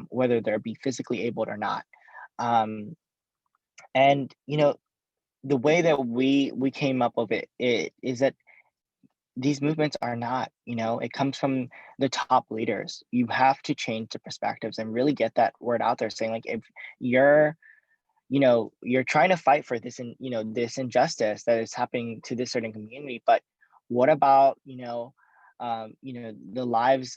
whether they're be physically abled or not. And the way that we came up with it is that these movements are not, it comes from the top leaders. You have to change the perspectives and really get that word out there, saying like, if you're trying to fight for this and this injustice that is happening to this certain community, but what about the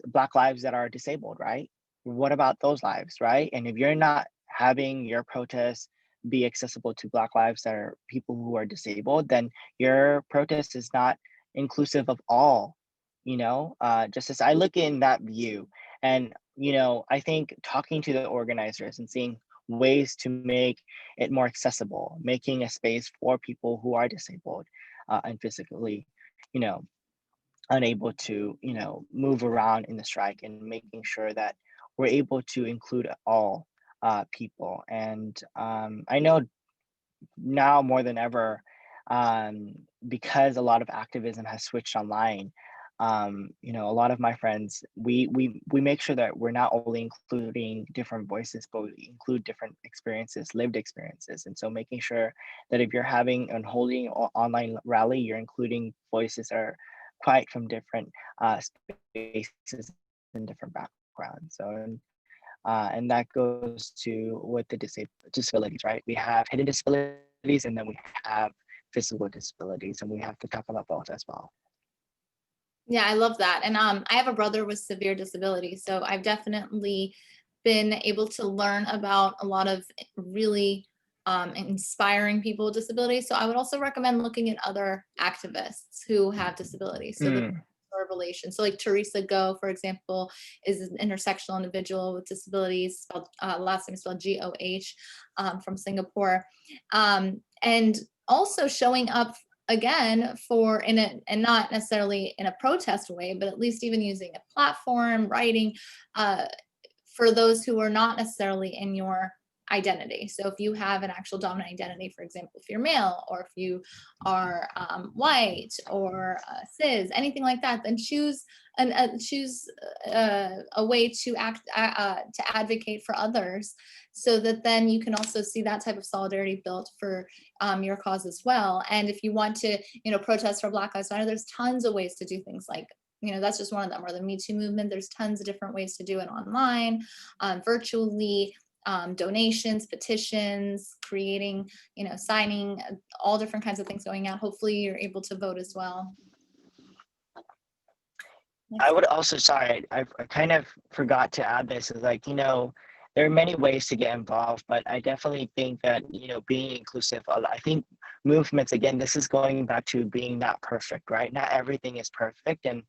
Black lives that are disabled, right? What about those lives, right? And if you're not having your protests be accessible to Black lives that are people who are disabled, then your protest is not inclusive of all, just as I look in that view. And I think talking to the organizers and seeing ways to make it more accessible, making a space for people who are disabled and physically unable to move around in the strike, and making sure that we're able to include all people. And I know now more than ever, because a lot of activism has switched online, a lot of my friends, we make sure that we're not only including different voices, but we include different experiences, lived experiences. And so making sure that if you're having and holding an online rally, you're including voices that are quite from different spaces and different backgrounds. So and that goes to with the disabilities, right? We have hidden disabilities, and then we have physical disabilities, and we have to talk about both as well. Yeah, I love that. And I have a brother with severe disability, so I've definitely been able to learn about a lot of really inspiring people with disabilities. So I would also recommend looking at other activists who have disabilities. So the relation. So like Teresa Go, for example, is an intersectional individual with disabilities, spelled, last name is spelled Goh, from Singapore. And also showing up again and not necessarily in a protest way, but at least even using a platform, writing for those who are not necessarily in your identity. So if you have an actual dominant identity, for example, if you're male, or if you are white or cis, anything like that, then choose a way to to advocate for others, so that then you can also see that type of solidarity built for your cause as well. And if you want to, protest for Black Lives Matter, there's tons of ways to do things like, that's just one of them, or the Me Too movement. There's tons of different ways to do it online, virtually, donations, petitions, creating, signing, all different kinds of things going out. Hopefully you're able to vote as well. I would also, sorry, I kind of forgot to add this, is like, there are many ways to get involved, but I definitely think that, being inclusive, I think movements, again, this is going back to being not perfect, right? Not everything is perfect. And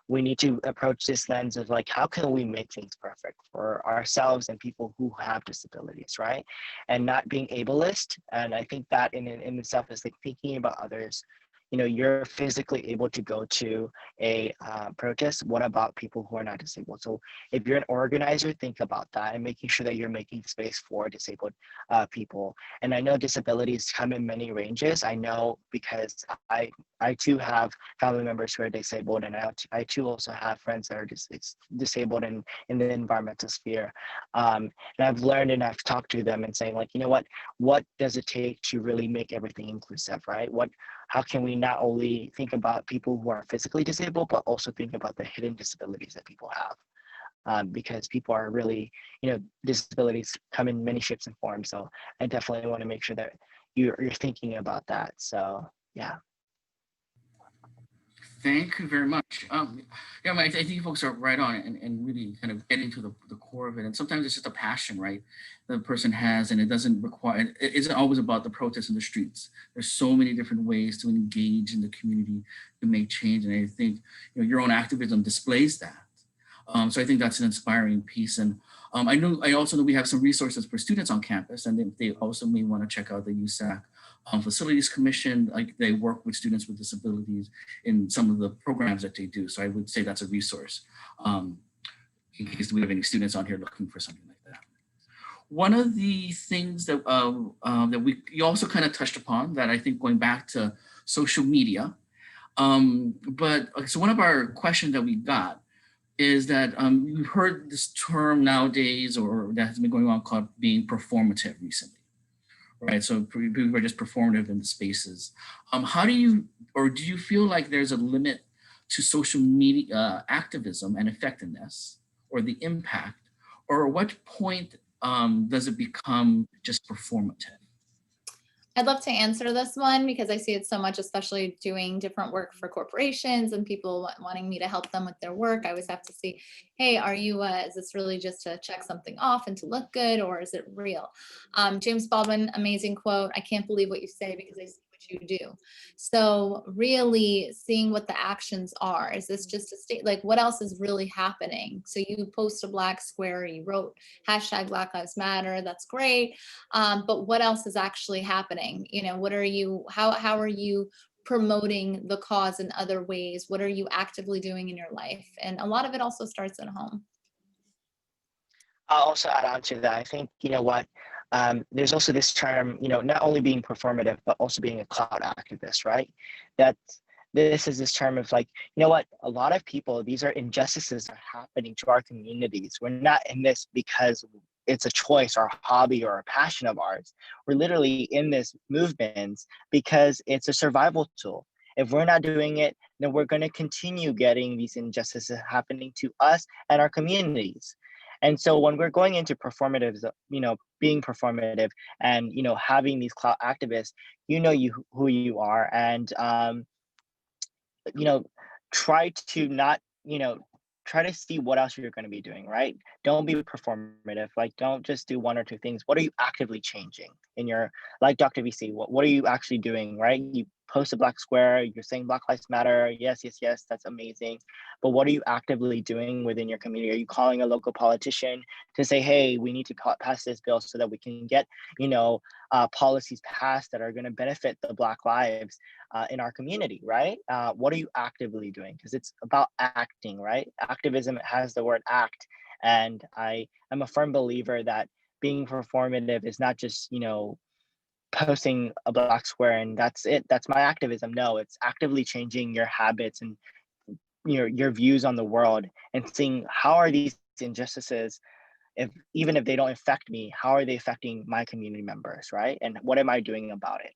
we need to approach this lens of like, how can we make things perfect for ourselves and people who have disabilities, right? And not being ableist. And I think that in itself is like thinking about others. You know, you're physically able to go to a protest. What about people who are not disabled? So if you're an organizer, think about that and making sure that you're making space for disabled people. And I know disabilities come in many ranges. I know because I too have family members who are disabled, and I too also have friends that are disabled in the environmental sphere. And I've learned and I've talked to them and saying like, you know what does it take to really make everything inclusive, right? How can we not only think about people who are physically disabled, but also think about the hidden disabilities that people have? Because people are really, disabilities come in many shapes and forms. So I definitely want to make sure that you're thinking about that. So yeah. Thank you very much. Yeah, I think you folks are right on it and really kind of getting to the core of it. And sometimes it's just a passion, right? The person has, and it doesn't require, it isn't always about the protests in the streets. There's so many different ways to engage in the community to make change. And I think, your own activism displays that. So I think that's an inspiring piece. And I also know we have some resources for students on campus, and they also may want to check out the USAC Facilities Commission. Like they work with students with disabilities in some of the programs that they do. So I would say that's a resource in case we have any students on here looking for something like that. One of the things that you also kind of touched upon that I think going back to social media, so one of our questions that we got is that we've heard this term nowadays, or that has been going on, called being performative recently, right? So people are just performative in the spaces. How do you feel like there's a limit to social media activism and effectiveness, or the impact, or at what point does it become just performative? I'd love to answer this one because I see it so much, especially doing different work for corporations and people wanting me to help them with their work. I always have to see, hey, is this really just to check something off and to look good, or is it real? James Baldwin, amazing quote. I can't believe what you say because I see what you do. So really seeing what the actions are. Is this just a state? Like what else is really happening? So you post a black square, you wrote hashtag Black Lives Matter. That's great. But what else is actually happening? How are you promoting the cause in other ways? What are you actively doing in your life? And a lot of it also starts at home. I'll also add on to that. I think, there's also this term, not only being performative, but also being a cloud activist, right? This is this term of like, a lot of people, these are injustices that are happening to our communities. We're not in this because it's a choice or a hobby or a passion of ours. We're literally in this movement because it's a survival tool. If we're not doing it, then we're going to continue getting these injustices happening to us and our communities. And so when we're going into performative, being performative and, having these cloud activists, who you are, and, try to not, try to see what else you're going to be doing, right? Don't be performative. Like, don't just do one or two things. What are you actively changing in your, like Dr. VC, what are you actually doing, right? You post a black square, you're saying Black Lives Matter. Yes, that's amazing. But what are you actively doing within your community? Are you calling a local politician to say, hey, we need to pass this bill so that we can get, policies passed that are going to benefit the Black lives in our community, right? What are you actively doing? Because it's about acting, right? Activism has the word act. And I am a firm believer that being performative is not just, posting a black square and that's it. That's my activism. No, it's actively changing your habits and your views on the world and seeing how are these injustices, even if they don't affect me, how are they affecting my community members, right? And what am I doing about it?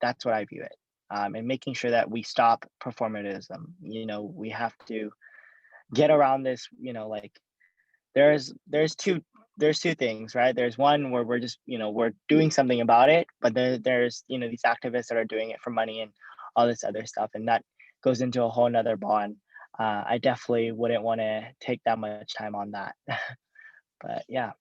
That's what I view it. And making sure that we stop performatism. We have to get around this, like there's two things, right? There's one where we're just, we're doing something about it, but there's, these activists that are doing it for money and all this other stuff. And that goes into a whole nother bond. I definitely wouldn't want to take that much time on that. But yeah.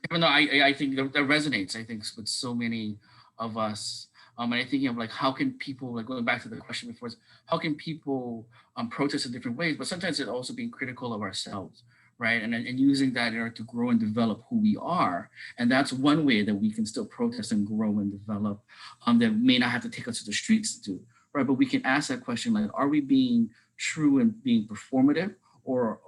Even though I think that resonates, I think, with so many of us. And I'm thinking of like, how can people, like going back to the question before, is how can people protest in different ways? But sometimes it's also being critical of ourselves, right? And using that in order to grow and develop who we are. And that's one way that we can still protest and grow and develop, that may not have to take us to the streets to do, right? But we can ask that question, like, are we being true and being performative, or,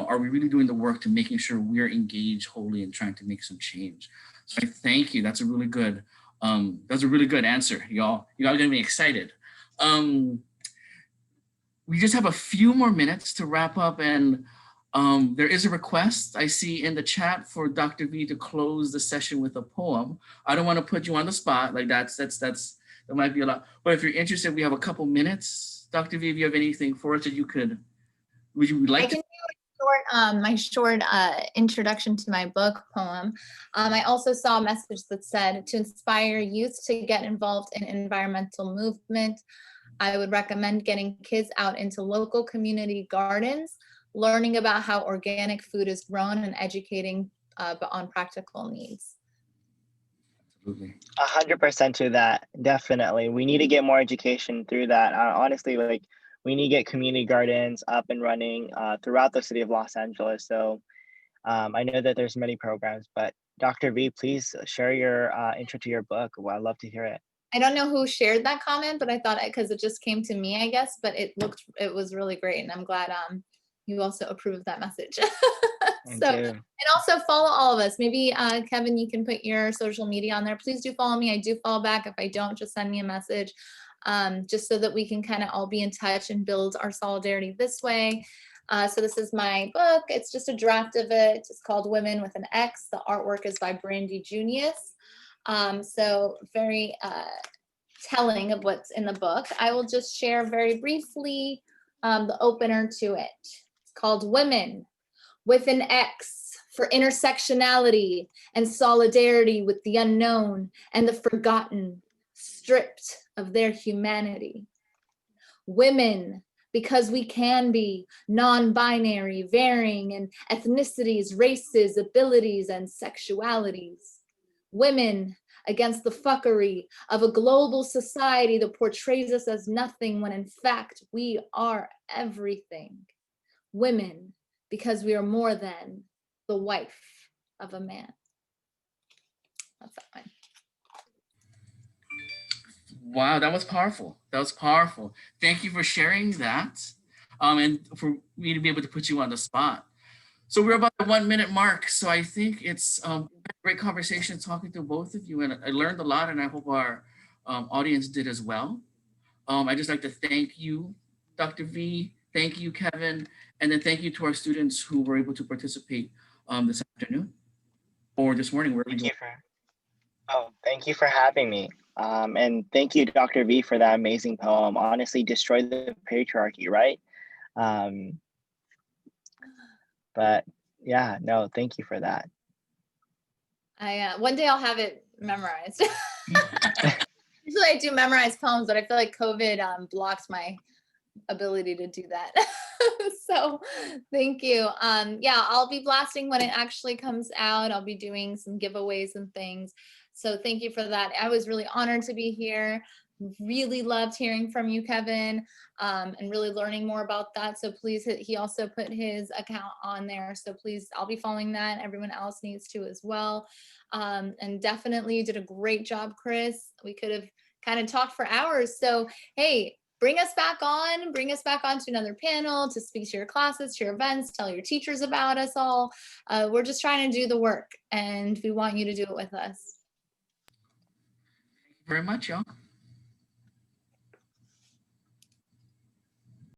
are we really doing the work to making sure we're engaged wholly and trying to make some change? So I thank you. That's a really good answer, y'all. Y'all get me excited. We just have a few more minutes to wrap up, and there is a request I see in the chat for Dr. V to close the session with a poem. I don't want to put you on the spot, like that might be a lot. But if you're interested, we have a couple minutes. Dr. V, if you have anything for us that would you like to? My short introduction to my book poem. I also saw a message that said, to inspire youth to get involved in environmental movement, I would recommend getting kids out into local community gardens, learning about how organic food is grown, and educating on practical needs. Absolutely. 100% to that. Definitely. We need to get more education through that. Honestly, like, we need to get community gardens up and running throughout the city of Los Angeles. So I know that there's many programs, but Dr. V, please share your intro to your book. Well, I'd love to hear it. I don't know who shared that comment, but I thought, because it just came to me, I guess, but it was really great. And I'm glad you also approve of that message. And also follow all of us. Maybe Kevin, you can put your social media on there. Please do follow me. I do follow back. If I don't, just send me a message, just so that we can kind of all be in touch and build our solidarity this way. So this is my book. It's just a draft of it. It's called Women with an X. The artwork is by Brandy Junius. So very telling of what's in the book. I will just share very briefly the opener to it. It's called Women with an X, for intersectionality and solidarity with the unknown and the forgotten, stripped of their humanity. Women, because we can be non-binary, varying in ethnicities, races, abilities, and sexualities. Women against the fuckery of a global society that portrays us as nothing when in fact we are everything. Women, because we are more than the wife of a man. That's that one. Wow, that was powerful. That was powerful. Thank you for sharing that, and for me to be able to put you on the spot. So we're about the 1 minute mark. So I think it's a great conversation talking to both of you, and I learned a lot, and I hope our audience did as well. I'd just like to thank you, Dr. V. Thank you, Kevin, and then thank you to our students who were able to participate this afternoon or this morning. Thank you for having me. And thank you, Dr. V, for that amazing poem. Honestly, destroy the patriarchy, right? But yeah, no, thank you for that. One day I'll have it memorized. Usually I do memorize poems, but I feel like COVID blocked my ability to do that. So thank you. Yeah, I'll be blasting when it actually comes out. I'll be doing some giveaways and things. So thank you for that. I was really honored to be here. Really loved hearing from you, Kevin, and really learning more about that. So please, he also put his account on there. So please, I'll be following that. Everyone else needs to as well. And definitely you did a great job, Kris. We could have kind of talked for hours. So, hey, bring us back on to another panel, to speak to your classes, to your events, tell your teachers about us all. We're just trying to do the work, and we want you to do it with us. Thank you very much, y'all.